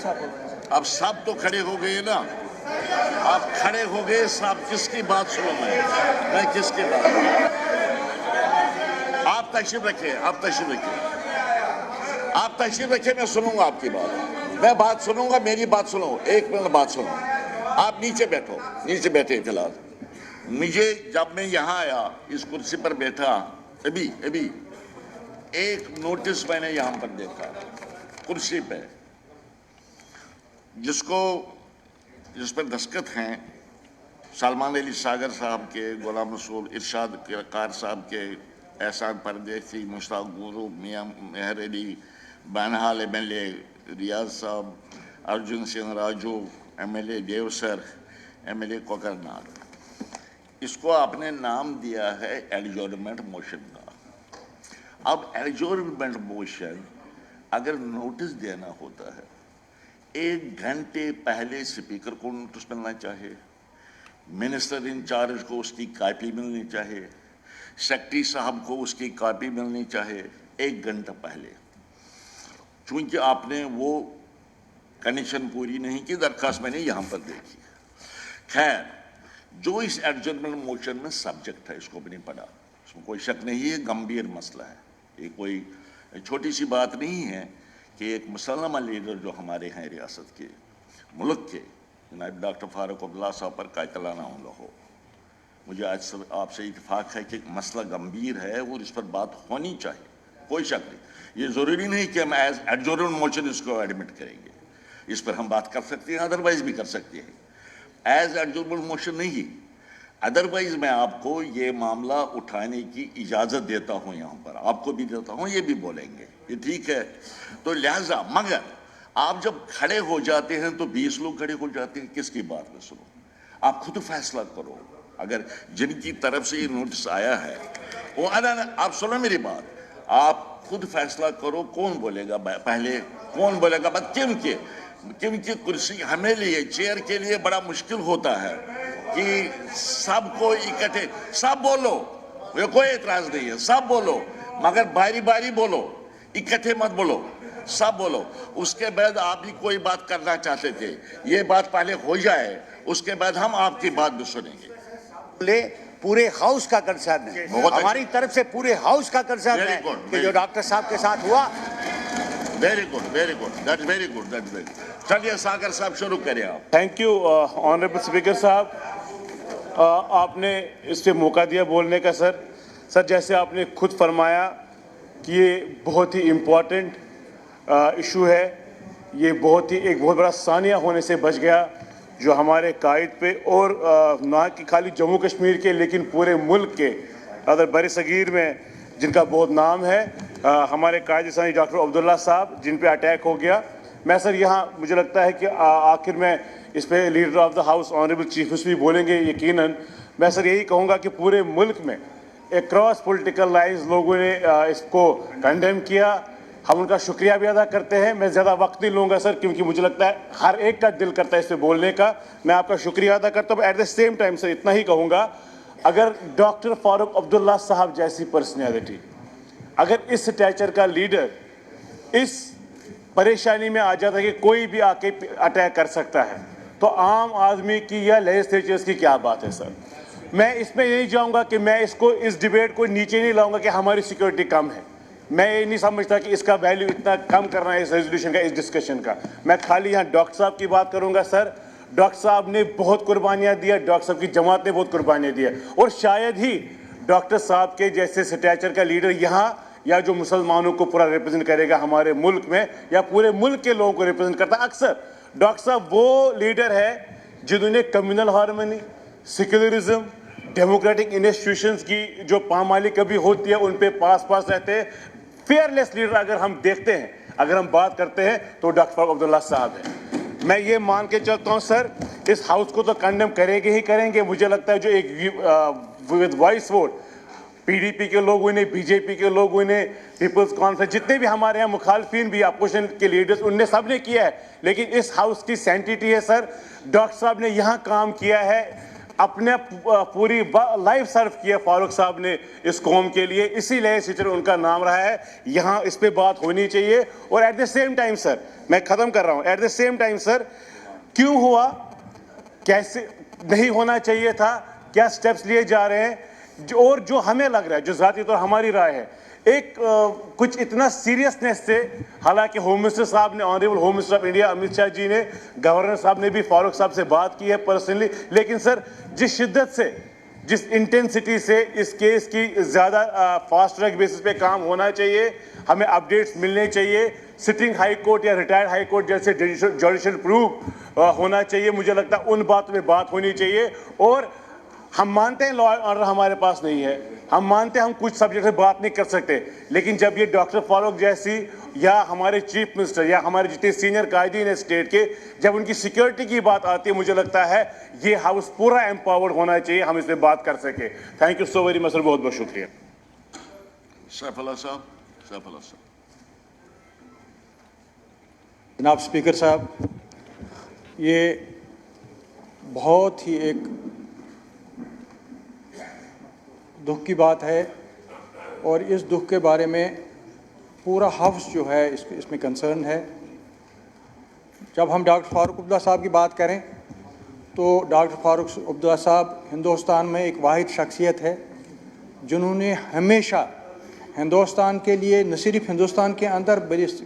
اب سب تو کھڑے ہو گئے نا, آپ کھڑے ہو گئے, سب کس کی بات سنوں میں کس کی بات؟ آپ تشریف رکھیں, آپ تشریف رکھیں, میں سنوں گا آپ کی بات, میں بات سنوں گا, میری بات سنو, 1 منٹ بات سنو. آپ نیچے بیٹھو, نیچے بیٹھے فی الحال. مجھے جب میں یہاں آیا, اس کرسی پر بیٹھا, ابھی ایک نوٹس میں نے یہاں پر دیکھا کرسی پہ, جس پر دستخط ہیں سلمان علی ساگر صاحب کے, غلام رسول ارشاد کار صاحب کے, احسان پردیسی, مشتاق گورو, میاں مہر علی, بانحال MLA ریاض صاحب, ارجن سنگھ راجو MLA دیوسر, MLA کوکرناگ. اس کو آپ نے نام دیا ہے ایڈجورنمنٹ موشن کا. اب ایڈجورنمنٹ موشن اگر نوٹس دینا ہوتا ہے 1 گھنٹے پہلے اسپیکر کو نوٹس ملنا چاہیے, منسٹر انچارج کو اس کی کاپی ملنی چاہیے, سیکرٹری صاحب کو اس کی کاپی ملنی چاہیے 1 گھنٹہ پہلے. چونکہ آپ نے وہ کنڈیشن پوری نہیں کی, درخواست میں نے یہاں پر دیکھی. خیر, جو اس ایڈجورنمنٹ موشن میں سبجیکٹ ہے اس کو بھی نہیں پڑھا, اس میں کوئی شک نہیں ہے, گمبھیر مسئلہ ہے, یہ کوئی چھوٹی سی بات نہیں ہے کہ ایک مسلمہ لیڈر جو ہمارے ہیں ریاست کے, ملک کے, جناب ڈاکٹر فاروق عبداللہ صاحب پر قاتلانہ حملہ ہو. مجھے آج آپ سے اتفاق ہے کہ مسئلہ گمبھیر ہے اور اس پر بات ہونی چاہیے, کوئی شک نہیں. یہ ضروری نہیں کہ ہم ایز ایڈجورنمنٹ موشن اس کو ایڈمٹ کریں گے, اس پر ہم بات کر سکتے ہیں, ادروائز بھی کر سکتے ہیں, ایز ایڈجورنمنٹ موشن نہیں. ادروائز میں آپ کو یہ معاملہ اٹھانے کی اجازت دیتا ہوں, یہاں پر آپ کو بھی دیتا ہوں, یہ بھی بولیں گے, یہ ٹھیک ہے. تو لہٰذا مگر آپ جب کھڑے ہو جاتے ہیں تو 20 لوگ کھڑے ہو جاتے ہیں, کس کی بات میں سنو, آپ خود فیصلہ کرو. اگر جن کی طرف سے یہ نوٹس آیا ہے وہ آپ سنو میری بات, آپ خود فیصلہ کرو کون بولے گا پہلے, کون بولے گا بعد. کیونکہ کرسی ہمیں لیے چیئر کے لیے بڑا مشکل ہوتا ہے کہ سب کو اکٹھے, سب بولو, کوئی اعتراض نہیں ہے, سب بولو, مگر باری باری بولو, اکٹھے مت بولو, سب بولو. اس کے بعد آپ بھی کوئی بات کرنا چاہتے تھے, یہ بات پہلے ہو جائے, اس کے بعد ہم آپ کی بات بھی سنیں گے. پورے ہاؤس کا کنسرن ہے, ہماری طرف سے پورے ہاؤس کا کنسرن ہے کہ جو ڈاکٹر صاحب کے ساتھ ہوا. Very good, very good, that's very good, that's very good. چلیے ساگر صاحب شروع کریں آپ. تھینک یو آنریبل اسپیکر صاحب, آپ نے اس سے موقع دیا بولنے کا. سر جیسے آپ نے خود فرمایا کہ یہ بہت ہی امپورٹنٹ ایشو ہے, یہ ایک بہت بڑا ثانیہ ہونے سے بچ گیا جو ہمارے قائد پہ, اور نہ کہ خالی جموں کشمیر کے لیکن پورے ملک کے ادر بر صغیر میں جن کا بہت نام ہے, ہمارے قائد ثانی ڈاکٹر عبداللہ صاحب جن پہ اٹیک ہو گیا. میں سر یہاں مجھے لگتا ہے کہ آخر میں اس پہ leader of the house honourable chief وسٹ بھی بولیں گے یقیناً. میں سر یہی کہوں گا کہ پورے ملک میں اکراس پولیٹیکل لائنز لوگوں نے اس کو کنڈیم کیا, ہم ان کا شکریہ بھی ادا کرتے ہیں. میں زیادہ وقت نہیں لوں گا سر, کیونکہ مجھے لگتا ہے ہر ایک کا دل کرتا ہے اس پہ بولنے کا. میں آپ کا شکریہ ادا کرتا ہوں. At the same time sir اتنا ہی کہوں گا, اگر ڈاکٹر فاروق عبداللہ صاحب جیسی پرسنالٹی, اگر اس سٹیچر کا لیڈر اس پریشانی میں آ جاتا ہے کہ کوئی بھی آ کے اٹیک کر سکتا ہے, تو عام آدمی کی یا لیجسلیچرز کی کیا بات ہے سر. میں اس میں یہی جاؤں گا کہ میں اس ڈیبیٹ کو نیچے نہیں لاؤں گا کہ ہماری سیکورٹی کم ہے. میں یہ نہیں سمجھتا کہ اس کا ویلیو اتنا کم کرنا ہے اس ریزولوشن کا, اس ڈسکشن کا. میں خالی یہاں ڈاکٹر صاحب کی بات کروں گا. سر ڈاکٹر صاحب نے بہت قربانیاں دیا, ڈاکٹر صاحب کی جماعت نے بہت قربانیاں دیا, اور شاید ہی ڈاکٹر صاحب کے جیسے سٹیچر کا لیڈر یہاں یا جو مسلمانوں کو پورا ریپرزینٹ کرے گا ہمارے ملک میں, یا پورے ملک کے لوگوں کو ریپرزینٹ کرتا ہے. اکثر ڈاکٹر صاحب وہ لیڈر ہے جنہوں نے communal harmony, secularism, democratic institutions کی جو پامالی کبھی ہوتی ہے ان پہ پاس رہتے ہیں. فیئرلیس لیڈر اگر ہم دیکھتے ہیں, اگر ہم بات کرتے ہیں تو ڈاکٹر فاروق عبداللہ صاحب ہیں. میں یہ مان کے چلتا ہوں سر اس ہاؤس کو تو کنڈیم کریں گے. مجھے لگتا ہے جو ایک ود وائس ووٹ PDP کے لوگوں نے, BJP کے لوگوں نے, پیپلز کانفرنس, جتنے بھی ہمارے یہاں مخالفین بھی اپوزیشن کے لیڈرز, ان نے سب نے کیا ہے. لیکن اس ہاؤس کی سینٹیٹی ہے سر, ڈاکٹر صاحب نے یہاں کام کیا ہے, اپنے پوری لائف سرو کیا فاروق صاحب نے اس قوم کے لیے, اسی لیے سچر ان کا نام رہا ہے. یہاں اس پہ بات ہونی چاہیے. اور at the same time sir, میں ختم کر رہا ہوں, at the same time sir, کیوں ہوا, کیسے نہیں ہونا چاہیے تھا, کیا سٹیپس لیے جا رہے ہیں, اور جو ہمیں لگ رہا ہے, جو ذاتی طور ہماری رائے ہے, ایک کچھ اتنا سیریسنس سے, حالانکہ ہوم منسٹر صاحب نے, honourable home minister of India Amit Shah جی نے, گورنر صاحب نے بھی فاروق صاحب سے بات کی ہے پرسنلی, لیکن سر جس شدت سے, جس انٹینسٹی سے اس کیس کی زیادہ فاسٹ ٹریک بیسس پہ کام ہونا چاہیے, ہمیں اپڈیٹس ملنے چاہیے, سٹنگ ہائی کورٹ یا ریٹائرڈ ہائی کورٹ جیسے جوڈیشل پروف ہونا چاہیے. مجھے لگتا ہے ان باتوں میں بات ہونی چاہیے. اور ہم مانتے ہیں لا اینڈ آرڈر ہمارے پاس نہیں ہے, ہم مانتے ہیں ہم کچھ سبجیکٹ سے بات نہیں کر سکتے, لیکن جب یہ ڈاکٹر فاروق جیسی یا ہمارے چیف منسٹر یا ہمارے جتنے سینئر قائدین ہیں اسٹیٹ کے, جب ان کی سیکورٹی کی بات آتی ہے, مجھے لگتا ہے یہ ہاؤس پورا ایمپاورڈ ہونا چاہیے, ہم اس پہ بات کر سکیں. Thank you so very much sir, بہت بہت شکریہ. سیف اللہ صاحب, سیف اللہ صاحب. جناب اسپیکر صاحب, یہ بہت ہی ایک دکھ کی بات ہے, اور اس دکھ کے بارے میں پورا ہاؤس جو ہے اس میں کنسرن ہے. جب ہم ڈاکٹر فاروق عبداللہ صاحب کی بات کریں تو ڈاکٹر فاروق عبداللہ صاحب ہندوستان میں ایک واحد شخصیت ہے جنہوں نے ہمیشہ ہندوستان کے لیے, نہ صرف ہندوستان کے اندر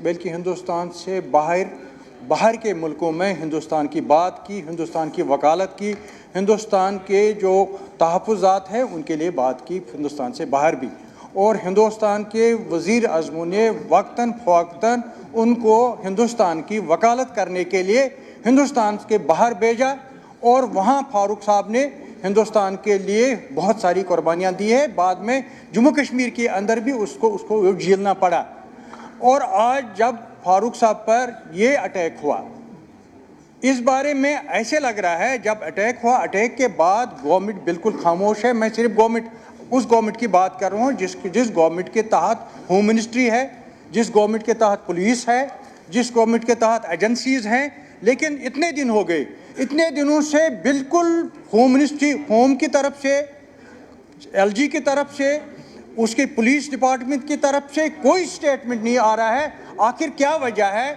بلکہ ہندوستان سے باہر کے ملکوں میں ہندوستان کی بات کی, ہندوستان کی وکالت کی, ہندوستان کے جو تحفظات ہیں ان کے لیے بات کی, ہندوستان سے باہر بھی. اور ہندوستان کے وزیر اعظموں نے وقتاً فوقتاً ان کو ہندوستان کی وکالت کرنے کے لیے ہندوستان کے باہر بھیجا, اور وہاں فاروق صاحب نے ہندوستان کے لیے بہت ساری قربانیاں دی ہے. بعد میں جموں کشمیر کے اندر بھی اس کو جھیلنا پڑا. اور آج جب فاروق صاحب پر یہ اٹیک ہوا, اس بارے میں ایسے لگ رہا ہے جب اٹیک ہوا, اٹیک کے بعد گورنمنٹ بالکل خاموش ہے. میں صرف اس گورنمنٹ کی بات کر رہا ہوں جس گورنمنٹ کے تحت ہوم منسٹری ہے, جس گورنمنٹ کے تحت پولیس ہے, جس گورنمنٹ کے تحت ایجنسیز ہیں. لیکن اتنے دن ہو گئے, اتنے دنوں سے بالکل ہوم منسٹری, ہوم کی طرف سے, ایل جی کی طرف سے, اس کے پولیس ڈپارٹمنٹ کی طرف سے کوئی سٹیٹمنٹ نہیں آ رہا ہے. آخر کیا وجہ ہے,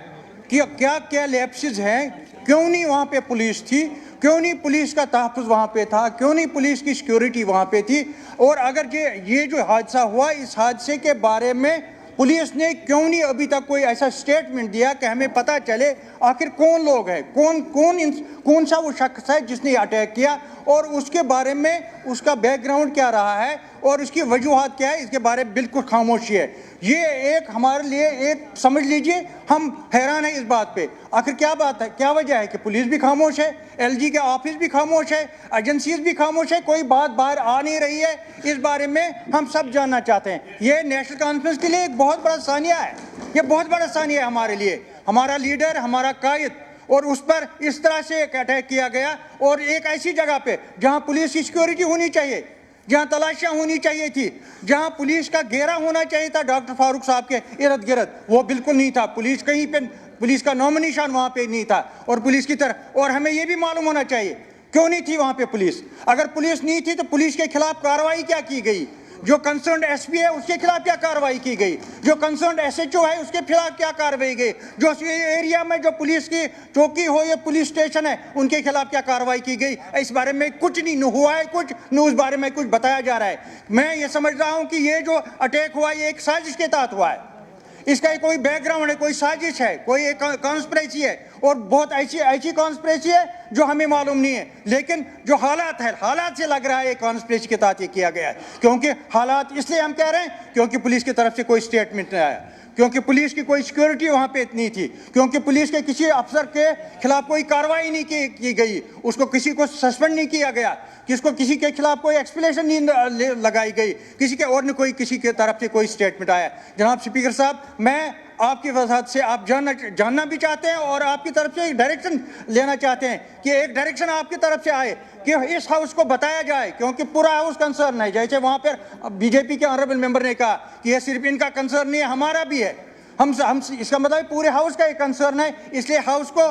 کہ کیا لیپسز ہیں, کیوں نہیں وہاں پہ پولیس تھی, کیوں نہیں پولیس کا تحفظ وہاں پہ تھا, کیوں نہیں پولیس کی سیکیورٹی وہاں پہ تھی. اور اگر یہ جو حادثہ ہوا, اس حادثے کے بارے میں پولیس نے کیوں نہیں ابھی تک کوئی ایسا سٹیٹمنٹ دیا کہ ہمیں پتہ چلے آخر کون لوگ ہیں, کون سا وہ شخص ہے جس نے اٹیک کیا, اور اس کے بارے میں اس کا بیک گراؤنڈ کیا رہا ہے, اور اس کی وجوہات کیا ہے. اس کے بارے میں بالکل خاموشی ہے. یہ ایک ہمارے لیے ایک سمجھ لیجئے ہم حیران ہیں اس بات پہ. آخر کیا بات ہے, کیا وجہ ہے کہ پولیس بھی خاموش ہے, ایل جی کے آفس بھی خاموش ہے, ایجنسیز بھی خاموش ہے, کوئی بات باہر آ نہیں رہی ہے. اس بارے میں ہم سب جاننا چاہتے ہیں. یہ نیشنل کانفرنس کے لیے ایک بہت بڑا ثانیہ ہے, یہ بہت بڑا ثانیہ ہے ہمارے لیے. ہمارا لیڈر, ہمارا قائد, اور اس پر اس طرح سے ایک اٹیک کیا گیا, اور ایک ایسی جگہ پہ جہاں پولیس کی سیکیورٹی ہونی چاہیے, جہاں تلاشیاں ہونی چاہیے تھی, جہاں پولیس کا گھیرا ہونا چاہیے تھا ڈاکٹر فاروق صاحب کے ارد گرد, وہ بالکل نہیں تھا. پولیس کہیں پہ, پولیس کا نام و نشان وہاں پہ نہیں تھا. اور پولیس کی طرف, اور ہمیں یہ بھی معلوم ہونا چاہیے کیوں نہیں تھی وہاں پہ پولیس. اگر پولیس نہیں تھی تو پولیس کے خلاف کارروائی کیا کی گئی, جو کنسرنڈ ایس پی ہے اس کے خلاف کیا کارروائی کی گئی, جو کنسرنڈ ایس ایچ او ہے اس کے خلاف کیا کارروائی گئی, جو ایریا میں جو پولیس کی چوکی ہو یا پولیس اسٹیشن ہے ان کے خلاف کیا کارروائی کی گئی. اس بارے میں کچھ نہیں ہوا ہے, کچھ نہ اس بارے میں کچھ بتایا جا رہا ہے. میں یہ سمجھ رہا ہوں کہ یہ جو اٹیک ہوا یہ ایک سازش کے تحت ہوا ہے, اس کا کوئی بیک گراؤنڈ ہے, کوئی سازش ہے, کوئی ایک کانسپریسی ہے, اور بہت ایسی کانسپریسی ہے جو ہمیں معلوم نہیں ہے. لیکن جو حالات ہے, حالات سے لگ رہا ہے کانسپریسی کے تحت یہ کیا گیا ہے. کیونکہ حالات اس لیے ہم کہہ رہے ہیں کیونکہ پولیس کی طرف سے کوئی سٹیٹمنٹ نہیں آیا, کیونکہ پولیس کی کوئی سیکیورٹی وہاں پہ اتنی تھی, کیونکہ پولیس کے کسی افسر کے خلاف کوئی کارروائی نہیں کی گئی, اس کو کسی کو سسپینڈ نہیں کیا گیا, کسی کے خلاف کوئی ایکسپلیشن نہیں لگائی گئی, کسی کے اور نہ کوئی کسی کے طرف سے کوئی سٹیٹمنٹ آیا. جناب اسپیکر صاحب, میں آپ کی وضاحت سے آپ جاننا بھی چاہتے ہیں اور آپ کی طرف سے ایک ڈائریکشن لینا چاہتے ہیں کہ ایک ڈائریکشن آپ کی طرف سے آئے کہ اس ہاؤس کو بتایا جائے, کیونکہ پورا ہاؤس کنسرن ہے. جیسے وہاں پر بی جے پی کے آنریبل ممبر نے کہا کہ یہ صرف ان کا کنسرن نہیں ہے, ہمارا بھی ہے. ہم اس کا مطلب پورے ہاؤس کا ایک کنسرن ہے. اس لیے ہاؤس کو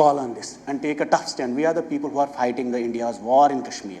call on this and take a tough stand. We are the people who are fighting the India's war in Kashmir.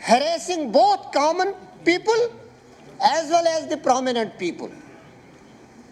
harassing both common people as well as the prominent people.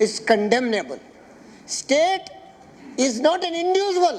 is condemnable. State is not an individual.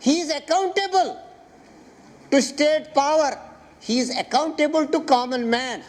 he is accountable to state power, he is accountable to common man.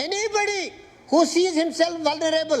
Anybody who sees himself vulnerable,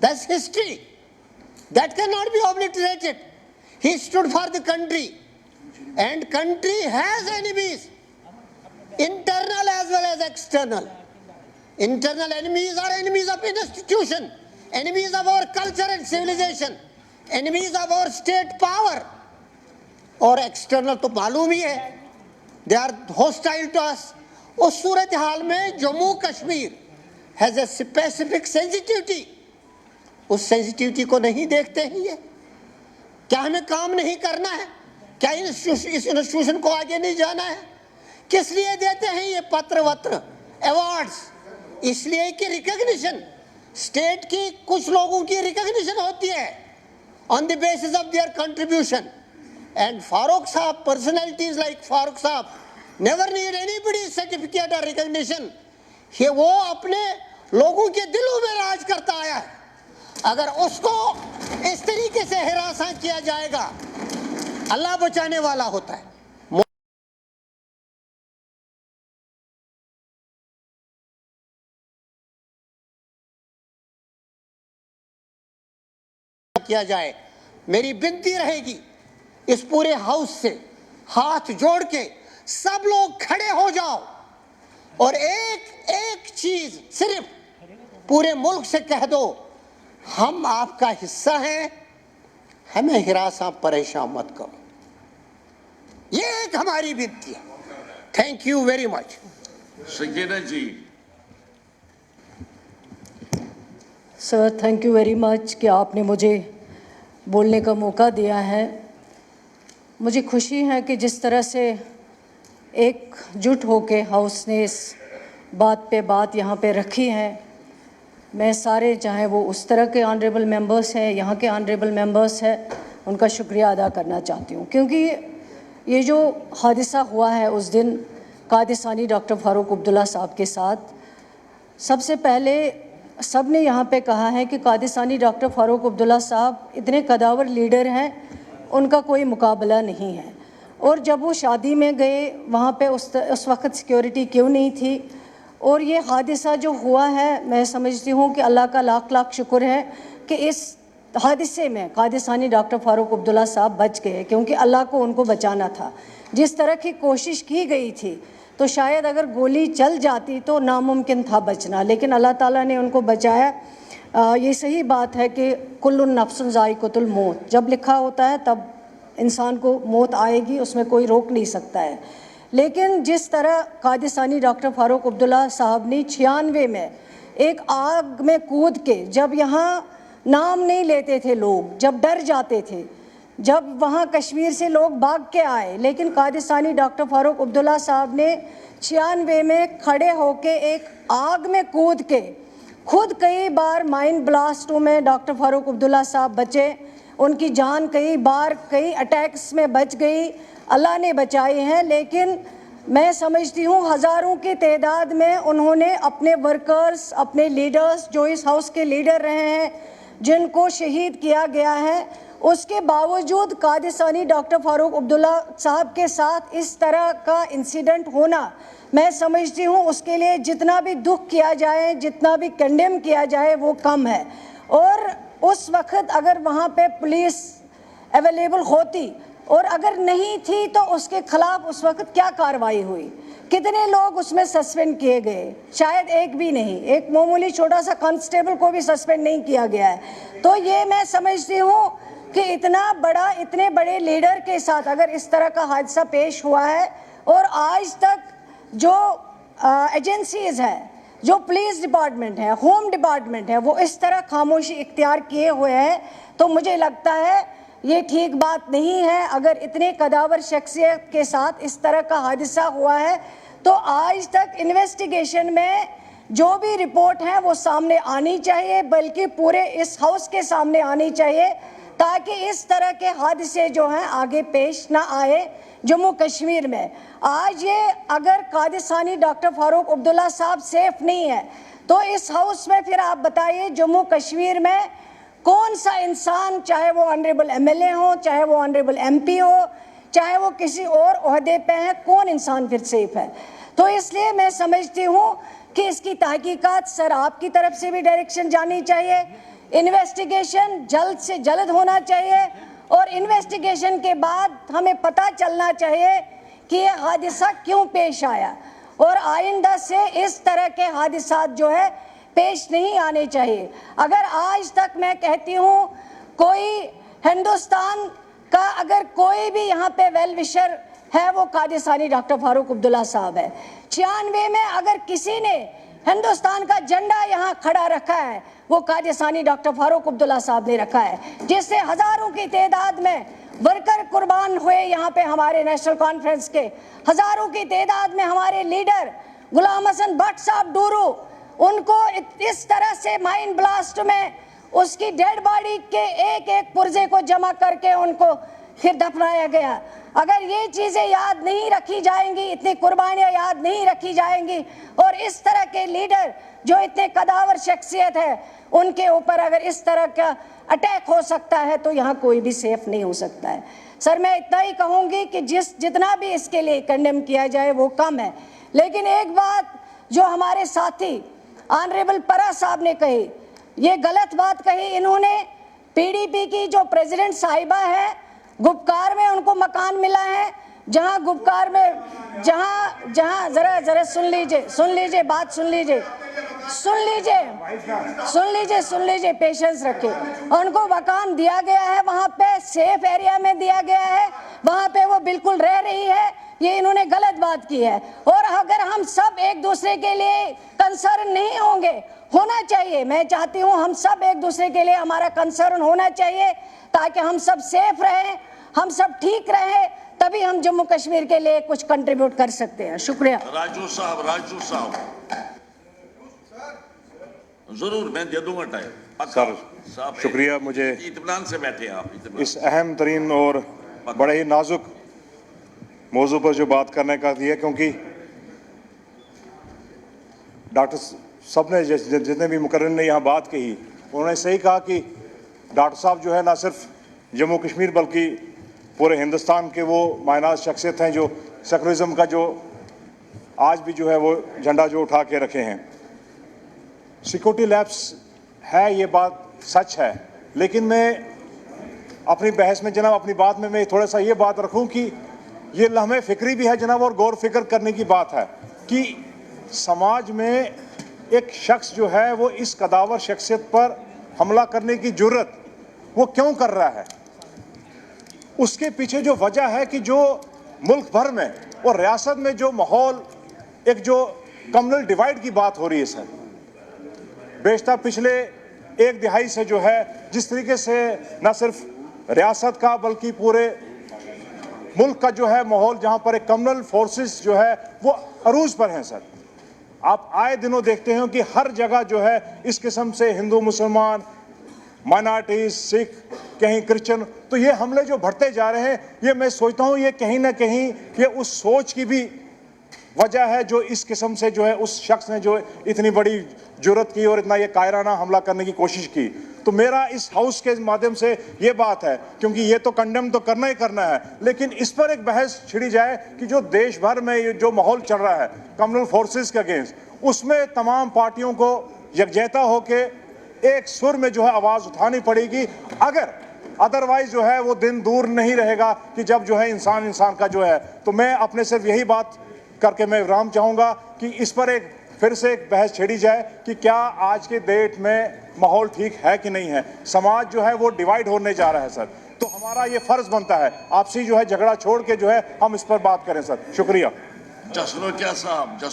That's history. That cannot be obliterated. He stood for the country, and country has enemies, internal as well as external. Internal enemies are enemies of institution, enemies of our culture and civilization, enemies of our state power. اور external تو معلوم ہی ہے, they are hostile to us. اس صورتحال میں Jammu Kashmir has a specific sensitivity. اس sensitivity کو نہیں دیکھتے ہیں یہ. کیا ہمیں کام نہیں کرنا ہے؟ کیا اس انسٹیٹیوشن کو آگے نہیں جانا ہے؟ کس لیے دیتے ہیں یہ پتر وتر ایوارڈز؟ اس لیے کہ ریکگنیشن اسٹیٹ کی کچھ لوگوں کی ریکگنیشن ہوتی ہے on the basis of their contribution. And Farooq sahib, personalities like Farooq sahib never need anybody certificate or recognition. وہ اپنے لوگوں کے دلوں میں راج کرتا آیا ہے. اگر اس کو اس طریقے سے ہراساں کیا جائے گا, اللہ بچانے والا ہوتا ہے. کیا جائے, میری بنتی رہے گی اس پورے ہاؤس سے ہاتھ جوڑ کے سب لوگ کھڑے ہو جاؤ اور ایک چیز صرف پورے ملک سے کہہ دو, ہم آپ کا حصہ ہیں, ہمیں ہراساں پریشان مت کرو. یہ ایک ہماری بنتی ہے. Thank you very much. Sakina ji. Sir thank you very much کہ آپ نے مجھے بولنے کا موقع دیا ہے. مجھے خوشی ہے کہ جس طرح سے ایک جٹ ہو کے ہاؤس نے اس بات پہ بات یہاں پہ رکھی ہے. میں سارے, چاہے وہ اس طرح کے آنریبل ممبرس ہیں, یہاں کے آنریبل ممبرس ہیں, ان کا شکریہ ادا کرنا چاہتی ہوں. کیونکہ یہ جو حادثہ ہوا ہے اس دن قادسانی ڈاکٹر فاروق عبداللہ صاحب کے ساتھ, سب سے پہلے سب نے یہاں پہ کہا ہے کہ قادسانی ڈاکٹر فاروق عبداللہ صاحب اتنے قداور لیڈر ہیں, ان کا کوئی مقابلہ نہیں ہے. اور جب وہ شادی میں گئے وہاں پہ اس وقت سیکیورٹی کیوں نہیں تھی؟ اور یہ حادثہ جو ہوا ہے, میں سمجھتی ہوں کہ اللہ کا لاکھ لاکھ شکر ہے کہ اس حادثے میں قادسانی ڈاکٹر فاروق عبداللہ صاحب بچ گئے, کیونکہ اللہ کو ان کو بچانا تھا. جس طرح کی کوشش کی گئی تھی تو شاید اگر گولی چل جاتی تو ناممکن تھا بچنا, لیکن اللہ تعالیٰ نے ان کو بچایا. یہ صحیح بات ہے کہ کل نفس ذائقۃ الموت, جب لکھا ہوتا ہے تب انسان کو موت آئے گی, اس میں کوئی روک نہیں سکتا ہے. لیکن جس طرح قادسانی ڈاکٹر فاروق عبداللہ صاحب نے 96 میں ایک آگ میں کود کے, جب یہاں نام نہیں لیتے تھے لوگ, جب ڈر جاتے تھے, جب وہاں کشمیر سے لوگ بھاگ کے آئے, لیکن قادسانی ڈاکٹر فاروق عبداللہ صاحب نے 96 میں کھڑے ہو کے ایک آگ میں کود کے, خود کئی بار مائن بلاسٹوں میں ڈاکٹر فاروق عبداللہ صاحب بچے, ان کی جان کئی بار کئی اٹیکس میں بچ گئی, اللہ نے بچائی ہیں. لیکن میں سمجھتی ہوں ہزاروں کی تعداد میں انہوں نے اپنے ورکرز, اپنے لیڈرز جو اس ہاؤس کے لیڈر رہے ہیں, جن کو شہید کیا گیا ہے, اس کے باوجود قادسانی ڈاکٹر فاروق عبداللہ صاحب کے ساتھ اس طرح کا انسیڈنٹ ہونا, میں سمجھتی ہوں اس کے لیے جتنا بھی دکھ کیا جائے, جتنا بھی کنڈیم کیا جائے وہ کم ہے. اور اس وقت اگر وہاں پہ پولیس اویلیبل ہوتی اور اگر نہیں تھی تو اس کے خلاف اس وقت کیا کارروائی ہوئی, کتنے لوگ اس میں سسپینڈ کیے گئے؟ شاید ایک بھی نہیں, ایک معمولی چھوٹا سا کانسٹیبل کو بھی سسپینڈ نہیں کیا گیا ہے. تو یہ میں سمجھتی ہوں کہ اتنے بڑے لیڈر کے ساتھ اگر اس طرح کا حادثہ پیش ہوا ہے, اور آج تک جو ایجنسیز ہیں, جو پولیس ڈپارٹمنٹ ہے, ہوم ڈپارٹمنٹ ہے, وہ اس طرح خاموشی اختیار کیے ہوئے ہیں, تو مجھے لگتا ہے یہ ٹھیک بات نہیں ہے. اگر اتنے قداور شخصیت کے ساتھ اس طرح کا حادثہ ہوا ہے تو آج تک انویسٹیگیشن میں جو بھی رپورٹ ہے وہ سامنے آنی چاہیے, بلکہ پورے اس ہاؤس کے سامنے آنی چاہیے, تاکہ اس طرح کے حادثے جو ہیں آگے پیش نہ آئے جموں کشمیر میں. آج یہ اگر قادسانی ڈاکٹر فاروق عبداللہ صاحب سیف نہیں ہے تو اس ہاؤس میں پھر آپ بتائیے جموں کشمیر میں کون سا انسان, چاہے وہ آنریبل ایم ایل اے ہو, چاہے وہ آنریبل ایم پی ہو, چاہے وہ کسی اور عہدے پہ ہیں, کون انسان پھر سیف ہے؟ تو اس لیے میں سمجھتی ہوں کہ اس کی تحقیقات سر آپ کی طرف سے بھی ڈائریکشن جانی چاہیے, انویسٹیگیشن جلد سے جلد ہونا چاہیے, اور انویسٹیگیشن کے بعد ہمیں پتہ چلنا چاہیے کہ یہ حادثہ کیوں پیش آیا. اور آئندہ سے اس طرح کے حادثات جو ہے پیش نہیں آنے چاہیے. اگر آج تک میں کہتی ہوں کوئی ہندوستان کا اگر کوئی بھی یہاں پہ ویل وشر ہے وہ قادسانی ڈاکٹر فاروق عبداللہ صاحب ہے. 96 میں اگر کسی نے ہندوستان کا جھنڈا یہاں کھڑا رکھا ہے وہ قادسانی ڈاکٹر فاروق عبداللہ صاحب نے رکھا ہے, جس سے ہزاروں کی تعداد میں ورکر قربان ہوئے. یہاں پہ ہمارے نیشنل کانفرنس کے ہزاروں کی تعداد میں ہمارے لیڈر غلام حسن بٹ صاحب ڈورو, ان کو اس طرح سے مائن بلاسٹ میں اس کی ڈیڈ باڈی کے ایک ایک پرزے کو جمع کر کے ان کو پھر دفنایا گیا. اگر یہ چیزیں یاد نہیں رکھی جائیں گی, اتنی قربانیاں یاد نہیں رکھی جائیں گی, اور اس طرح کے لیڈر جو اتنے قداور شخصیت ہے ان کے اوپر اگر اس طرح کا اٹیک ہو سکتا ہے تو یہاں کوئی بھی سیف نہیں ہو سکتا ہے. سر میں اتنا ہی کہوں گی کہ جتنا بھی اس کے لیے کنڈیم کیا جائے وہ کم ہے. لیکن ایک بات جو ہمارے ساتھی آنریبل پرا صاحب نے کہی, یہ غلط بات کہی. انہوں نے پی ڈی پی کی جو پریزیڈنٹ صاحبہ ہے گپکار میں ان کو مکان ملا ہے, جہاں گپکار میں جہاں ذرا سن لیجئے بات سن لیجئے پیشنس رکھے. ان کو مکان دیا گیا ہے, وہاں پہ سیف ایریا میں دیا گیا ہے, وہاں پہ وہ بالکل رہ رہی ہے. یہ انہوں نے غلط بات کی ہے. اور اگر ہم سب ایک دوسرے کے لیے کنسرن نہیں ہوں گے, ہونا چاہیے, میں چاہتی ہوں ہم سب ایک دوسرے کے لیے ہمارا کنسرن ہونا چاہیے تاکہ ہم سب سیف رہیں, ہم سب ٹھیک رہیں, تبھی ہم جموں کشمیر کے لیے کچھ کنٹریبیوٹ کر سکتے ہیں. شکریہ. راجو صاحب ضرور میں دے دوں گا ٹائم. سر شکریہ, مجھے اطمینان سے بیٹھے آپ. اس اہم ترین اور بڑے ہی نازک موضوع پر جو بات کرنے کا دیا, کیونکہ ڈاکٹر سب نے جتنے بھی مقررین نے یہاں بات کہی انہوں نے صحیح کہا کہ ڈاکٹر صاحب جو ہے نہ صرف جموں کشمیر بلکہ پورے ہندوستان کے وہ مائناز شخصیت ہیں جو سیکولرزم کا جو آج بھی جو ہے وہ جھنڈا جو اٹھا کے رکھے ہیں. سیکورٹی لیپس ہے, یہ بات سچ ہے, لیکن میں اپنی بحث میں جناب اپنی بات میں تھوڑا سا یہ بات رکھوں کہ یہ لمحے فکری بھی ہے جناب, اور غور فکر کرنے کی بات ہے کہ سماج میں ایک شخص جو ہے وہ اس قداور شخصیت پر حملہ کرنے کی جرت وہ کیوں کر رہا ہے. اس کے پیچھے جو وجہ ہے کہ جو ملک بھر میں اور ریاست میں جو ماحول, ایک جو کمیونل ڈیوائیڈ کی بات ہو رہی ہے سر, بیشتر پچھلے ایک دہائی سے جو ہے جس طریقے سے نہ صرف ریاست کا بلکہ پورے ملک کا جو ہے ماحول, جہاں پر ایک کمیونل فورسز جو ہے وہ عروج پر ہیں سر. آپ آئے دنوں دیکھتے ہیں کہ ہر جگہ جو ہے اس قسم سے ہندو مسلمان مائنارٹیز سکھ کہیں کرسچن, تو یہ حملے جو بڑھتے جا رہے ہیں, یہ میں سوچتا ہوں یہ کہیں نہ کہیں یہ اس سوچ کی بھی وجہ ہے جو اس قسم سے جو ہے اس شخص نے جو اتنی بڑی جرت کی اور اتنا یہ قاہرانہ حملہ کرنے کی کوشش کی. تو میرا اس ہاؤس کے مادھیم سے یہ بات ہے, کیونکہ یہ تو کنڈیم تو کرنا ہی کرنا ہے, لیکن اس پر ایک بحث چھڑی جائے کہ جو دیش بھر میں جو ماحول چل رہا ہے کمیونل فورسز کے اگینسٹ, اس میں تمام پارٹیوں کو یکجہتا ہو کے ایک سر میں جو ہے آواز اٹھانی پڑے گی. اگر ادروائز جو ہے وہ دن دور نہیں رہے گا کہ جب جو ہے انسان کا جو ہے. تو میں اپنے صرف یہی بات کر کے میں ورام چاہوں گا کہ اس پر ایک پھر سے ایک بحث چھیڑی جائے کہ کیا آج کے ڈیٹ میں ماحول ٹھیک ہے کہ نہیں ہے. سماج جو ہے وہ ڈیوائیڈ ہونے جا رہا ہے سر, تو ہمارا یہ فرض بنتا ہے آپسی جو ہے جھگڑا چھوڑ کے جو ہے ہم اس پر بات کریں سر. شکریہ. جسروٹیا صاحب.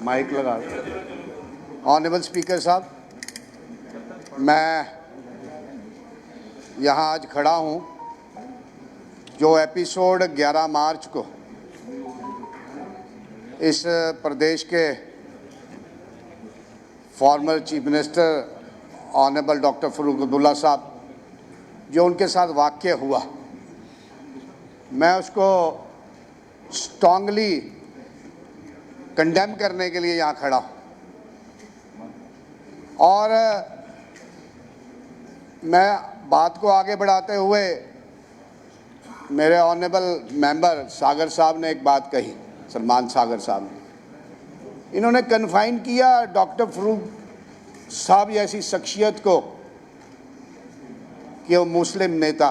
مائک لگا. آنریبل اسپیکر صاحب, میں یہاں آج کھڑا ہوں جو ایپیسوڈ 11 مارچ کو اس پردیش کے former chief minister honourable doctor Farooq Abdullah sahib جو ان کے ساتھ واقع ہوا, میں اس کو اسٹرانگلی کنڈیم کرنے کے لیے یہاں کھڑا ہوں. اور میں بات کو آگے بڑھاتے ہوئے میرے آنریبل ممبر ساگر صاحب نے ایک بات کہی, سلمان ساگر صاحب نے, انہوں نے کنفائن کیا ڈاکٹر فاروق صاحب جیسی شخصیت کو کہ وہ مسلم نیتا.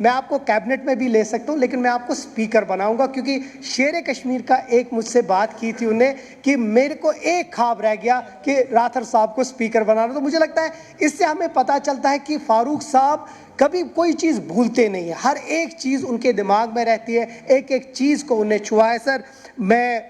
میں آپ کو کیبنٹ میں بھی لے سکتا ہوں لیکن میں آپ کو اسپیکر بناؤں گا، کیونکہ شیر کشمیر کا ایک مجھ سے بات کی تھی انہیں کہ میرے کو ایک خواب رہ گیا کہ راتھر صاحب کو اسپیکر بنانا. تو مجھے لگتا ہے اس سے ہمیں پتہ چلتا ہے کہ فاروق صاحب کبھی کوئی چیز بھولتے نہیں ہیں، ہر ایک چیز ان کے دماغ میں رہتی ہے، ایک ایک چیز کو انہیں چھوا ہے. سر میں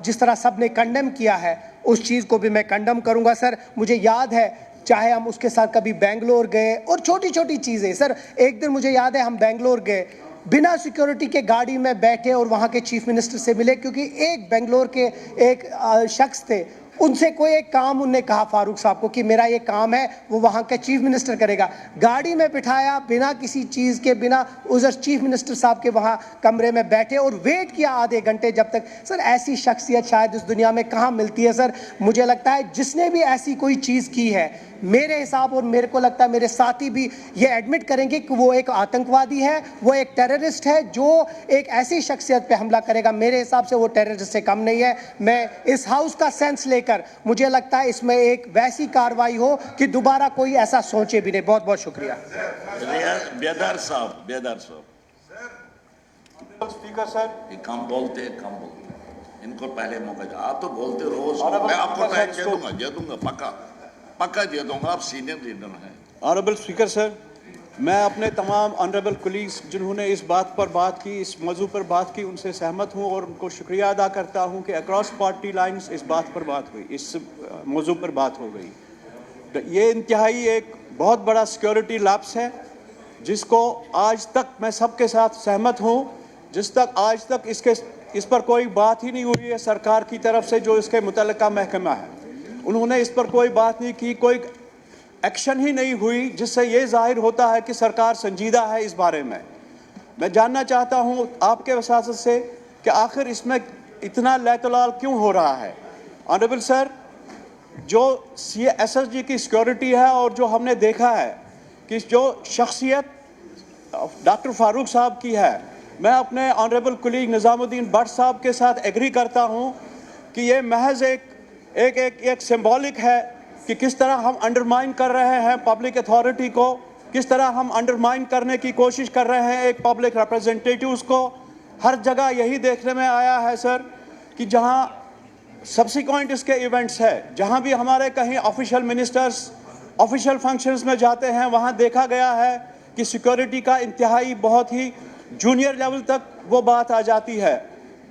جس طرح سب نے کنڈم کیا ہے اس چیز کو بھی میں کنڈم کروں گا. سر مجھے یاد ہے چاہے ہم اس کے ساتھ کبھی بینگلور گئے اور چھوٹی چھوٹی چیزیں، سر ایک دن مجھے یاد ہے ہم بینگلور گئے، بنا سیکیورٹی کے گاڑی میں بیٹھے اور وہاں کے چیف منسٹر سے ملے، کیونکہ ایک بینگلور کے ایک شخص تھے، ان سے کوئی ایک کام انہوں نے کہا فاروق صاحب کو کہ میرا یہ کام ہے، وہ وہاں کا چیف منسٹر کرے گا. گاڑی میں بٹھایا بنا کسی چیز کے، بنا ادھر چیف منسٹر صاحب کے وہاں کمرے میں بیٹھے اور ویٹ کیا آدھے گھنٹے جب تک. سر ایسی شخصیت شاید اس دنیا میں کہاں ملتی ہے. سر مجھے لگتا ہے جس نے بھی ایسی کوئی چیز کی ہے، میرے حساب اور میرے کو لگتا ہے میرے ساتھی بھی یہ ایڈمٹ کریں گے کہ وہ ایک آتنکوادی ہے، وہ ایک ٹیررسٹ ہے جو ایک ایسی شخصیت پہ حملہ کرے گا. میرے حساب سے وہ ٹیررسٹ سے کم نہیں ہے. میں اس ہاؤس کا سینس لے کر مجھے لگتا ہے اس میں ایک ویسی کاروائی ہو کہ دوبارہ کوئی ایسا سوچے بھی نہیں. بہت بہت شکریہ. بیدار صاحب اسپیکر سر، یہ کم بولتے ان کو پہلے موقع دیا. آپ تو بولتے روز، میں آپ کو ٹائم دے دوں گا پکا دے دوں گا. آپ سینئر لیڈر ہیں. آنریبل اسپیکر سر، میں اپنے تمام آنریبل کولیگز جنہوں نے اس بات پر بات کی، اس موضوع پر بات کی، ان سے سہمت ہوں اور ان کو شکریہ ادا کرتا ہوں کہ اکراس پارٹی لائنز اس بات پر بات ہوئی، اس موضوع پر بات ہو گئی. یہ انتہائی ایک بہت بڑا سیکیورٹی لیپس ہے جس کو آج تک میں سب کے ساتھ سہمت ہوں، آج تک اس پر کوئی بات ہی نہیں ہوئی ہے سرکار کی طرف سے جو اس کے متعلقہ محکمہ ہے. انہوں نے اس پر کوئی بات نہیں کی، کوئی ایکشن ہی نہیں ہوئی، جس سے یہ ظاہر ہوتا ہے کہ سرکار سنجیدہ ہے اس بارے میں. میں جاننا چاہتا ہوں آپ کے وساطت سے کہ آخر اس میں اتنا لیتلال کیوں ہو رہا ہے. آنریبل سر، جو ایس ایس جی کی سیکیورٹی ہے اور جو ہم نے دیکھا ہے کہ جو شخصیت ڈاکٹر فاروق صاحب کی ہے، میں اپنے آنریبل کولیگ نظام الدین بٹ صاحب کے ساتھ ایگری کرتا ہوں کہ یہ محض ایک سمبولک ہے کہ کس طرح ہم انڈرمائن کر رہے ہیں پبلک اتھارٹی کو، کس طرح ہم انڈرمائن کرنے کی کوشش کر رہے ہیں ایک پبلک ریپریزنٹیٹیوز کو. ہر جگہ یہی دیکھنے میں آیا ہے سر کہ جہاں سبسیکوئنٹ اس کے ایونٹس ہے، جہاں بھی ہمارے کہیں آفیشیل منسٹرز آفیشیل فنکشنز میں جاتے ہیں، وہاں دیکھا گیا ہے کہ سیکیورٹی کا انتہائی بہت ہی جونیئر لیول تک وہ بات آ جاتی ہے.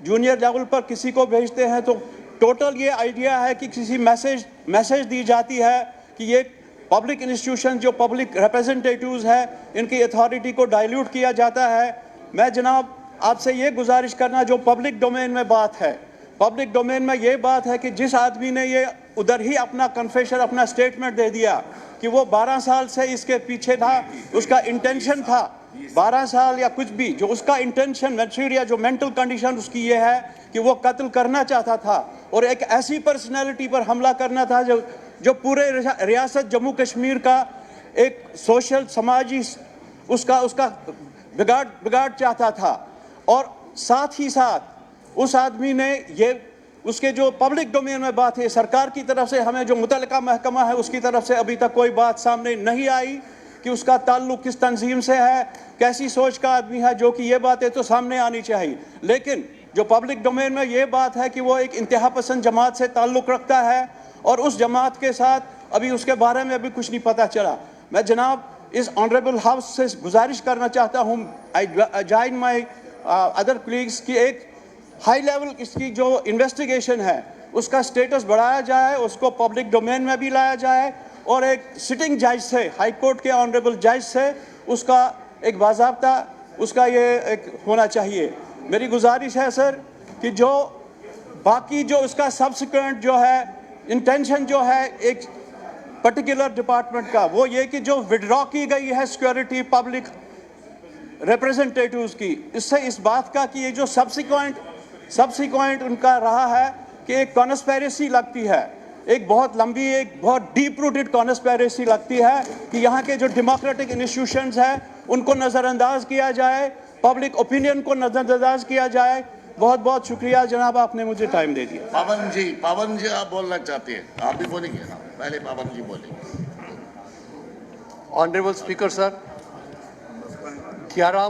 جونیئر لیول پر کسی کو بھیجتے ہیں تو ٹوٹل یہ آئیڈیا ہے کہ کسی میسیج دی جاتی ہے کہ یہ پبلک انسٹیٹیوشن جو پبلک ریپریزنٹیٹیوز ہیں ان کی اتھارٹی کو ڈائلیوٹ کیا جاتا ہے. میں جناب آپ سے یہ گزارش کرنا، جو پبلک ڈومین میں بات ہے، پبلک ڈومین میں یہ بات ہے کہ جس آدمی نے یہ ادھر ہی اپنا کنفیشن، اپنا سٹیٹمنٹ دے دیا کہ وہ 12 سال سے اس کے پیچھے تھا، اس کا انٹینشن تھا 12 سال یا کچھ بھی، جو اس کا انٹینشن یا جو مینٹل کنڈیشن اس کی یہ ہے کہ وہ قتل کرنا چاہتا تھا اور ایک ایسی پرسنالٹی پر حملہ کرنا تھا جو پورے ریاست جموں کشمیر کا ایک سوشل سماجی اس کا بگاڑ چاہتا تھا. اور ساتھ ہی ساتھ اس آدمی نے یہ اس کے جو پبلک ڈومین میں بات ہے، سرکار کی طرف سے ہمیں جو متعلقہ محکمہ ہے اس کی طرف سے ابھی تک کوئی بات سامنے نہیں آئی کہ اس کا تعلق کس تنظیم سے ہے، کیسی سوچ کا آدمی ہے، جو کہ یہ باتیں تو سامنے آنی چاہیے. لیکن جو پبلک ڈومین میں یہ بات ہے کہ وہ ایک انتہا پسند جماعت سے تعلق رکھتا ہے اور اس جماعت کے ساتھ ابھی اس کے بارے میں ابھی کچھ نہیں پتہ چلا. میں جناب اس آنریبل ہاؤس سے گزارش کرنا چاہتا ہوں، جوائن مائی ادر کولیگز کی ایک ہائی لیول اس کی جو انویسٹیگیشن ہے اس کا سٹیٹس بڑھایا جائے، اس کو پبلک ڈومین میں بھی لایا جائے اور ایک سٹنگ جج سے، ہائی کورٹ کے آنریبل جج سے اس کا ایک باضابطہ اس کا یہ ایک ہونا چاہیے. میری گزارش ہے سر کہ جو باقی جو اس کا سبسیکوینٹ جو ہے انٹینشن جو ہے ایک پرٹیکولر ڈپارٹمنٹ کا، وہ یہ کہ جو وڈرا کی گئی ہے سیکیورٹی پبلک ریپریزنٹیٹیوز کی، اس سے اس بات کا کہ یہ جو سبسیکوینٹ ان کا رہا ہے کہ ایک کانسپیریسی لگتی ہے، ایک بہت لمبی، ایک بہت ڈیپ روٹڈ کانسپیریسی لگتی ہے کہ یہاں کے جو ڈیموکریٹک انسٹیٹیوشنز ہیں ان کو نظر انداز کیا جائے، پبلک اوپینین کو نظر انداز کیا جائے. بہت بہت شکریہ جناب، آپ نے مجھے ٹائم دے دیا. پاون جی آپ بولنا چاہتے ہیں؟ آپ بھی بولیں گے؟ پہلے پاون جی بولیں گے. آنریبل اسپیکر سر، 11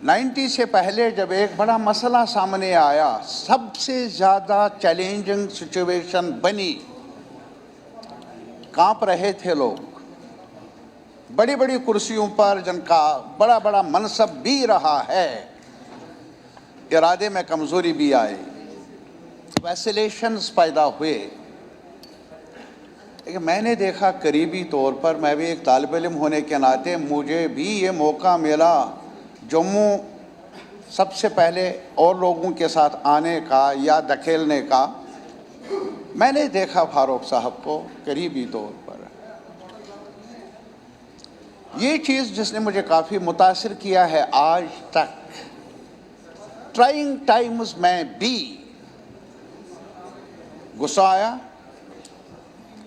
90 سے پہلے جب ایک بڑا مسئلہ سامنے آیا, سب سے زیادہ چیلنجنگ سچویشن بنی, کانپ رہے تھے لوگ, بڑی بڑی کرسیوں پر جن کا بڑا بڑا منصب بھی رہا ہے, ارادے میں کمزوری بھی آئی, ویسیلیشنز پیدا ہوئے. لیکن میں نے دیکھا قریبی طور پر, میں بھی ایک طالب علم ہونے کے ناطے مجھے بھی یہ موقع ملا جموں سب سے پہلے اور لوگوں کے ساتھ آنے کا یا دھکیلنے کا. میں نے دیکھا فاروق صاحب کو قریبی طور پر. یہ چیز جس نے مجھے کافی متاثر کیا ہے آج تک, ٹرائنگ ٹائمز میں بھی غصہ آیا,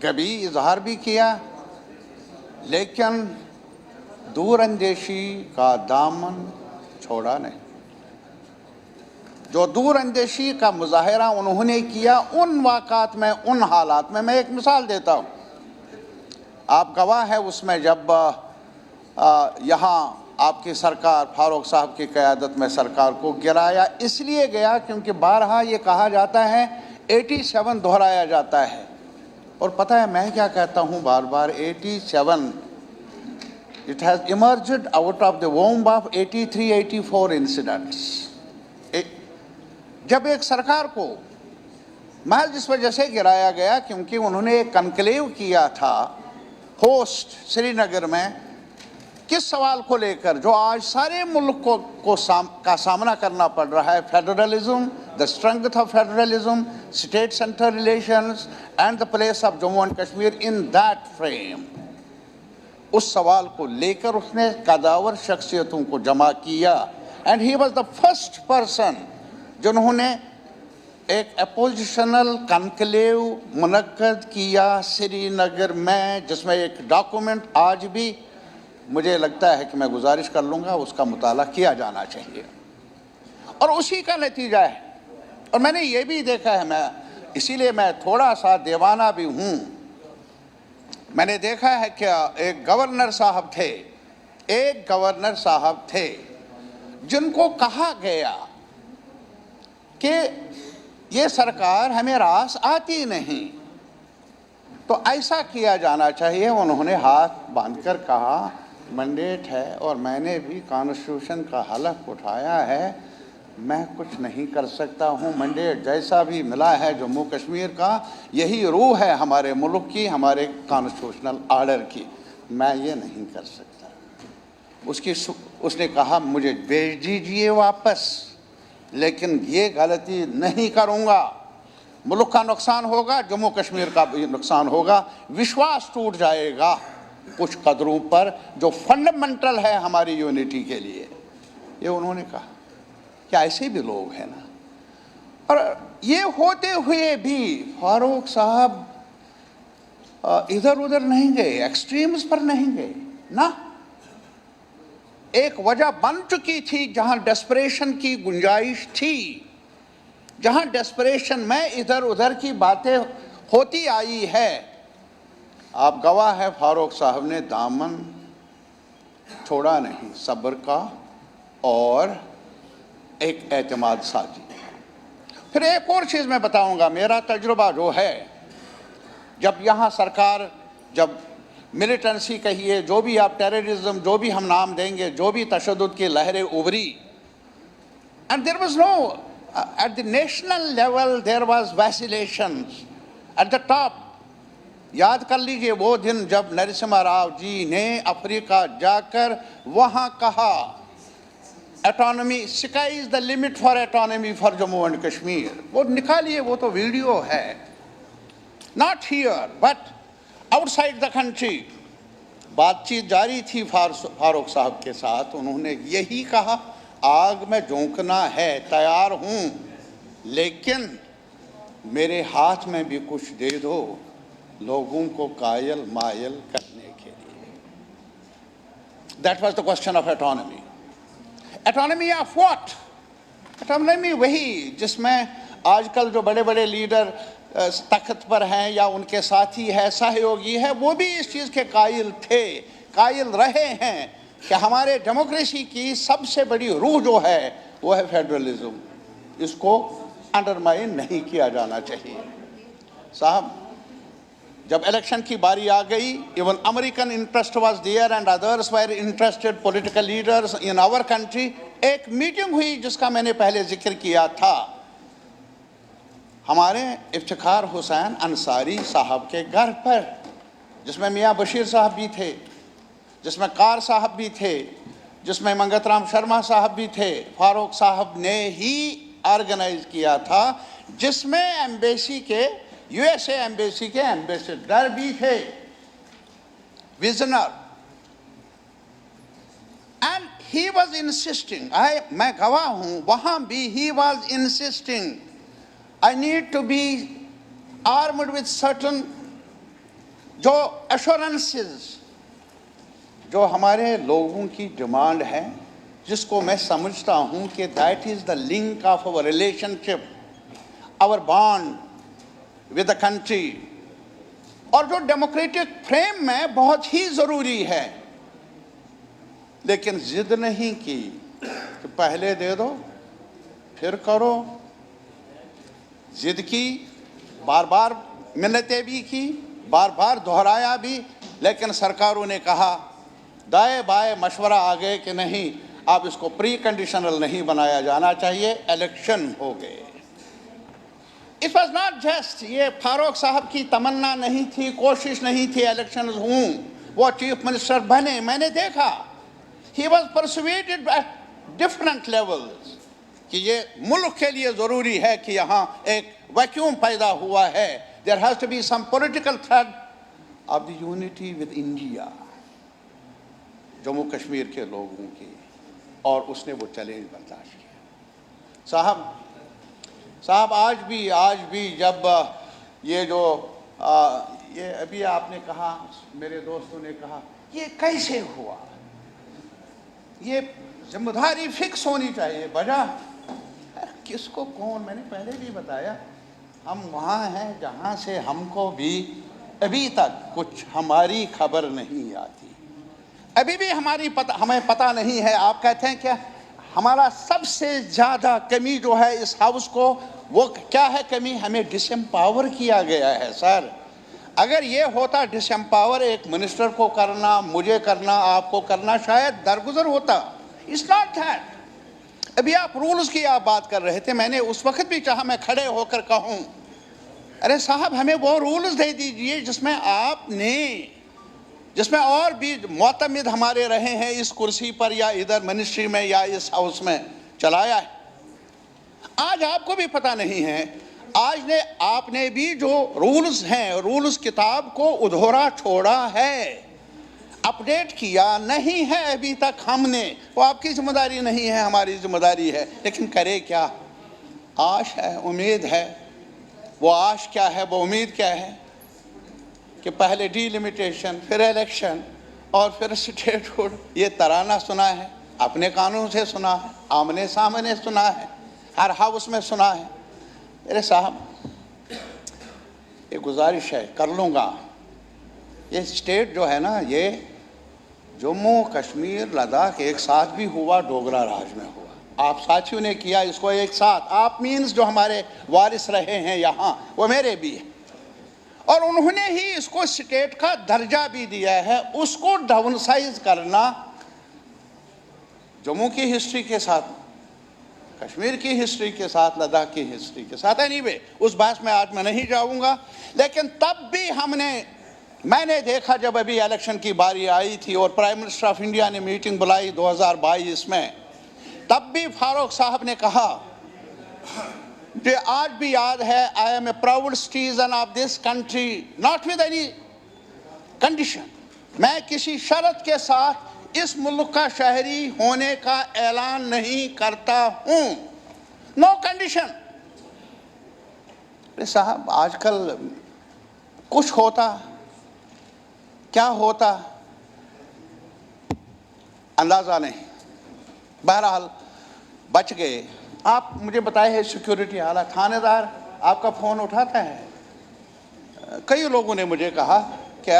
کبھی اظہار بھی کیا, لیکن دور اندیشی کا دامن چھوڑا نہیں. جو دور اندیشی کا مظاہرہ انہوں نے کیا ان واقعات میں, ان حالات میں ایک مثال دیتا ہوں, آپ گواہ ہیں اس میں جب یہاں آپ کی سرکار فاروق صاحب کی قیادت میں سرکار کو گرایا اس لیے گیا کیونکہ بارہا یہ کہا جاتا ہے 87 دہرایا جاتا ہے, اور پتہ ہے میں کیا کہتا ہوں بار بار, 87 it has emerged out of the womb of 83-84 incidents. جب ایک سرکار کو محض جس وجہ سے گرایا گیا کیونکہ انہوں نے ایک کنکلیو کیا تھا ہوسٹ سری نگر میں, کس سوال کو لے کر جو آج سارے ملک کا سامنا کرنا پڑ رہا ہے, federalism, the strength of federalism, state center relations and the place of Jammu and Kashmir in that frame. اس سوال کو لے کر اس نے قداور شخصیتوں کو جمع کیا, and he was the first person جنہوں نے ایک اپوزیشنل کنکلیو منعقد کیا سری نگر میں, جس میں ایک ڈاکومنٹ آج بھی مجھے لگتا ہے کہ میں گزارش کر لوں گا اس کا مطالعہ کیا جانا چاہیے, اور اسی کا نتیجہ ہے. اور میں نے یہ بھی دیکھا ہے, میں اسی لیے میں تھوڑا سا دیوانہ بھی ہوں, میں نے دیکھا ہے کہ ایک گورنر صاحب تھے جن کو کہا گیا کہ یہ سرکار ہمیں راس آتی نہیں تو ایسا کیا جانا چاہیے. انہوں نے ہاتھ باندھ کر کہا منڈیٹ ہے اور میں نے بھی کانسٹیٹیوشن کا حلف اٹھایا ہے, میں کچھ نہیں کر سکتا ہوں, منڈیٹ جیسا بھی ملا ہے جموں کشمیر کا یہی روح ہے ہمارے ملک کی, ہمارے کانسٹیٹیوشنل آرڈر کی, میں یہ نہیں کر سکتا. اس نے کہا مجھے بھیج دیجئے واپس, لیکن یہ غلطی نہیں کروں گا, ملک کا نقصان ہوگا, جموں کشمیر کا بھی نقصان ہوگا, وشواس ٹوٹ جائے گا کچھ قدروں پر جو فنڈامنٹل ہے ہماری یونٹی کے لیے. یہ انہوں نے کہا. کیا ایسے بھی لوگ ہیں نا, اور یہ ہوتے ہوئے بھی فاروق صاحب ادھر ادھر نہیں گئے, ایکسٹریمز پر نہیں گئے نا. ایک وجہ بن چکی تھی جہاں ڈسپریشن کی گنجائش تھی, جہاں ڈسپریشن میں ادھر ادھر کی باتیں ہوتی آئی ہے. آپ گواہ ہے فاروق صاحب نے دامن چھوڑا نہیں, صبر کا اور ایک اعتماد سازی. پھر ایک اور چیز میں بتاؤں گا, میرا تجربہ جو ہے, جب یہاں سرکار, جب ملیٹنسی کہیے, جو بھی آپ ٹیررزم, جو بھی ہم نام دیں گے, جو بھی تشدد کی لہریں ابری, and there was no, at the national level there was vacillations at the top. یاد کر لیجئے وہ دن جب نرسمہا راؤ جی نے افریقہ جا کر وہاں کہا autonomy, sky is the limit for autonomy for Jammu and Kashmir. وہ نکالیے, وہ تو ویڈیو ہے, not here but outside the country. بات چیت جاری تھی فاروق صاحب کے ساتھ, انہوں نے یہی کہا آگ میں جھونکنا ہے, تیار ہوں, لیکن میرے ہاتھ میں بھی کچھ دے دو لوگوں کو قائل مائل کرنے کے لیے. That was the question of autonomy. Autonomy of what? Autonomy وہی جس میں آج کل جو بڑے بڑے لیڈر تخت پر ہیں یا ان کے ساتھی ہے, سہیوگی ہے, وہ بھی اس چیز کے قائل تھے, قائل رہے ہیں. کہ ہمارے ڈیموکریسی کی سب سے بڑی روح جو ہے وہ ہے فیڈرلزم. اس کو انڈرمائن نہیں کیا جانا چاہیے. صاحب جب الیکشن کی باری آ گئی, even American interest was there and others were interested political leaders in our country. ایک میٹنگ ہوئی جس کا میں نے پہلے ذکر کیا تھا ہمارے افتخار حسین انصاری صاحب کے گھر پر, جس میں میاں بشیر صاحب بھی تھے, جس میں کار صاحب بھی تھے, جس میں منگت رام شرما صاحب بھی تھے. فاروق صاحب نے ہی آرگنائز کیا تھا, جس میں ایمبیسی کے یو ایس اے ایمبیسی کے ایمبیسڈر بھی تھے, وزنر. اینڈ ہی واز انسسٹنگ, میں گواہ ہوں وہاں بھی, he was insisting I need to be armed with certain جو assurances, جو ہمارے لوگوں کی ڈیمانڈ ہے, جس کو میں سمجھتا ہوں کہ that is the link of our relationship, our bond with the country, اور جو ڈیموکریٹک فریم میں بہت ہی ضروری ہے. لیکن ضد نہیں کی کہ پہلے دے دو پھر کرو. ضد کی, بار بار منتیں بھی کی, بار بار دہرایا بھی, لیکن سرکاروں نے کہا, دائیں بائیں مشورہ آ گئے کہ نہیں, اب اس کو پری کنڈیشنل نہیں بنایا جانا چاہیے, الیکشن ہو گئے. اٹ واز ناٹ جسٹ, یہ فاروق صاحب کی تمنا نہیں تھی, کوشش نہیں تھی الیکشنز ہوں, وہ چیف منسٹر بنے. میں نے دیکھا he was persuaded at different levels کہ یہ ملک کے لیے ضروری ہے کہ یہاں ایک ویکیوم پیدا ہوا ہے. There has to be some political thread of the unity with India, Jammu Kashmir کے لوگوں کی, اور اس نے وہ چیلنج برداشت کیا. صاحب آج بھی جب یہ جو یہ ابھی آپ نے کہا, میرے دوستوں نے کہا یہ کیسے ہوا, یہ ذمہ داری فکس ہونی چاہیے. وجہ کس کو کون, میں نے پہلے بھی بتایا, ہم وہاں ہیں جہاں سے ہم کو بھی ابھی تک کچھ ہماری خبر نہیں آتی, ابھی بھی ہمیں پتہ نہیں ہے. آپ کہتے ہیں کہ ہمارا سب سے زیادہ کمی جو ہے اس ہاؤس کو, وہ کیا ہے کمی, ہمیں ڈس ایمپاور کیا گیا ہے. سر اگر یہ ہوتا ڈس ایمپاور, ایک منسٹر کو کرنا, مجھے کرنا, آپ کو کرنا, شاید درگزر ہوتا. It's not that. ابھی آپ رولز کی آپ بات کر رہے تھے, میں نے اس وقت بھی چاہا میں کھڑے ہو کر کہوں, ارے صاحب ہمیں وہ رولز دے دیجئے جس میں آپ نے, جس میں اور بھی معتمد ہمارے رہے ہیں اس کرسی پر یا ادھر منسٹری میں یا اس ہاؤس میں, چلایا ہے. آج آپ کو بھی پتہ نہیں ہے, آج آپ نے بھی جو رولز ہیں, رولز کتاب کو ادھورا چھوڑا ہے, اپڈیٹ کیا نہیں ہے ابھی تک ہم نے. وہ آپ کی ذمہ داری نہیں ہے, ہماری ذمہ داری ہے. لیکن کرے کیا, آش ہے, امید ہے. وہ آش کیا ہے, وہ امید کیا ہے کہ پہلے ڈی لمیٹیشن, پھر الیکشن, اور پھر اسٹیٹ ہوڈ. یہ ترانہ سنا ہے, اپنے کانوں سے سنا ہے, آمنے سامنے سنا ہے, ہر ہاؤس میں سنا ہے. میرے صاحب ایک گزارش ہے, کر لوں گا. یہ اسٹیٹ جو ہے نا, یہ جموں کشمیر لداخ ایک ساتھ بھی ہوا, ڈوگرا راج میں ہوا. آپ ساتھیوں نے کیا اس کو ایک ساتھ. آپ مینز جو ہمارے وارث رہے ہیں یہاں, وہ میرے بھی ہیں, اور انہوں نے ہی اس کو اسٹیٹ کا درجہ بھی دیا ہے. اس کو ڈاؤن سائز کرنا جموں کی ہسٹری کے ساتھ, کشمیر کی ہسٹری کے ساتھ, لداخ کی ہسٹری کے ساتھ, اینی اس بحث میں آج میں نہیں جاؤں گا. لیکن تب بھی میں نے دیکھا جب ابھی الیکشن کی باری آئی تھی اور پرائم منسٹر آف انڈیا نے میٹنگ بلائی 2022 میں, تب بھی فاروق صاحب نے کہا, جو آج بھی یاد ہے, I am a proud citizen of this country, not with any condition. میں کسی شرط کے ساتھ اس ملک کا شہری ہونے کا اعلان نہیں کرتا ہوں. No condition. صاحب آج کل کچھ ہوتا, کیا ہوتا اندازہ نہیں. بہرحال بچ گئے. آپ مجھے بتائے ہیں سیکیورٹی حالات, تھانے دار آپ کا فون اٹھاتا ہے. کئی لوگوں نے مجھے کہا کہ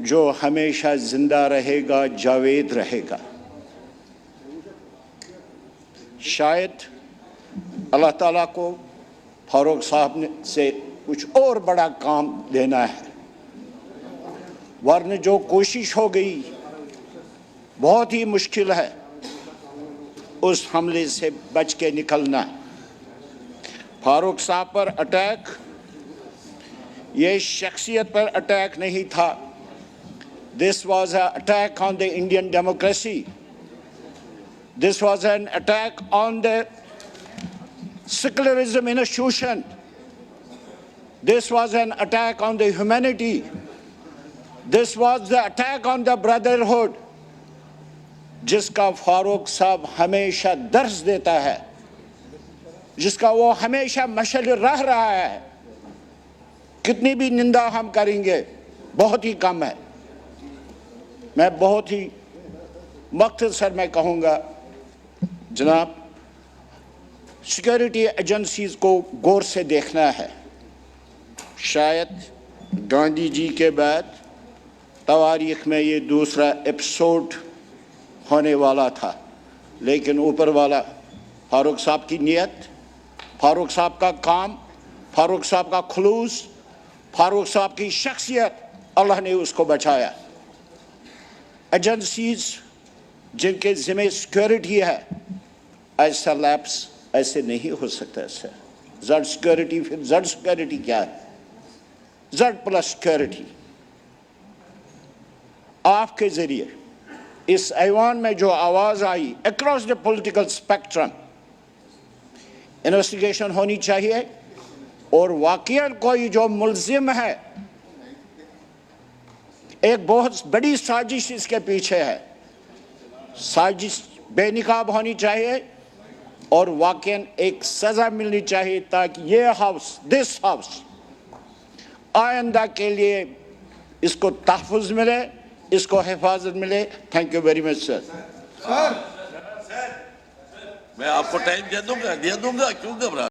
جو ہمیشہ زندہ رہے گا، جاوید رہے گا. شاید اللہ تعالیٰ کو فاروق صاحب سے کچھ اور بڑا کام لینا ہے، ورنہ جو کوشش ہو گئی بہت ہی مشکل ہے اس حملے سے بچ کے نکلنا. فاروق صاحب پر اٹیک یہ شخصیت پر اٹیک نہیں تھا. This was an attack on the Indian democracy. This was an attack on the secularism institution. This was an attack on the humanity. This was the attack on the brotherhood, جس کا فاروق صاحب ہمیشہ درس دیتا ہے، جس کا وہ ہمیشہ مشعل رہ رہا ہے. کتنی بھی نندا ہم کریں گے بہت ہی کم ہے. میں بہت ہی مختصر میں کہوں گا، جناب سیکیورٹی ایجنسیز کو غور سے دیکھنا ہے. شاید گاندھی جی کے بعد تواریخ میں یہ دوسرا ایپیسوڈ ہونے والا تھا، لیکن اوپر والا فاروق صاحب کی نیت، فاروق صاحب کا کام، فاروق صاحب کا خلوص، فاروق صاحب کی شخصیت، اللہ نے اس کو بچایا. ایجنسیز جن کے ذمہ سیکیورٹی ہے، ایسا لیپس ایسے نہیں ہو سکتا. ایسا زڈ سیکیورٹی، پھر زڈ سیکیورٹی کیا ہے؟ Z plus security. آپ کے ذریعے اس ایوان میں جو آواز آئی across the political spectrum, investigation ہونی چاہیے، اور واقعاً کوئی جو ملزم ہے، ایک بہت بڑی سازش اس کے پیچھے ہے، سازش بے نقاب ہونی چاہیے، اور واقعاً ایک سزا ملنی چاہیے تاکہ یہ ہاؤس، دس ہاؤس آئندہ کے لیے اس کو تحفظ ملے، اس کو حفاظت ملے. تھینک یو ویری مچ سر. میں آپ کو ٹائم دے دوں گا، کیوں گھبرا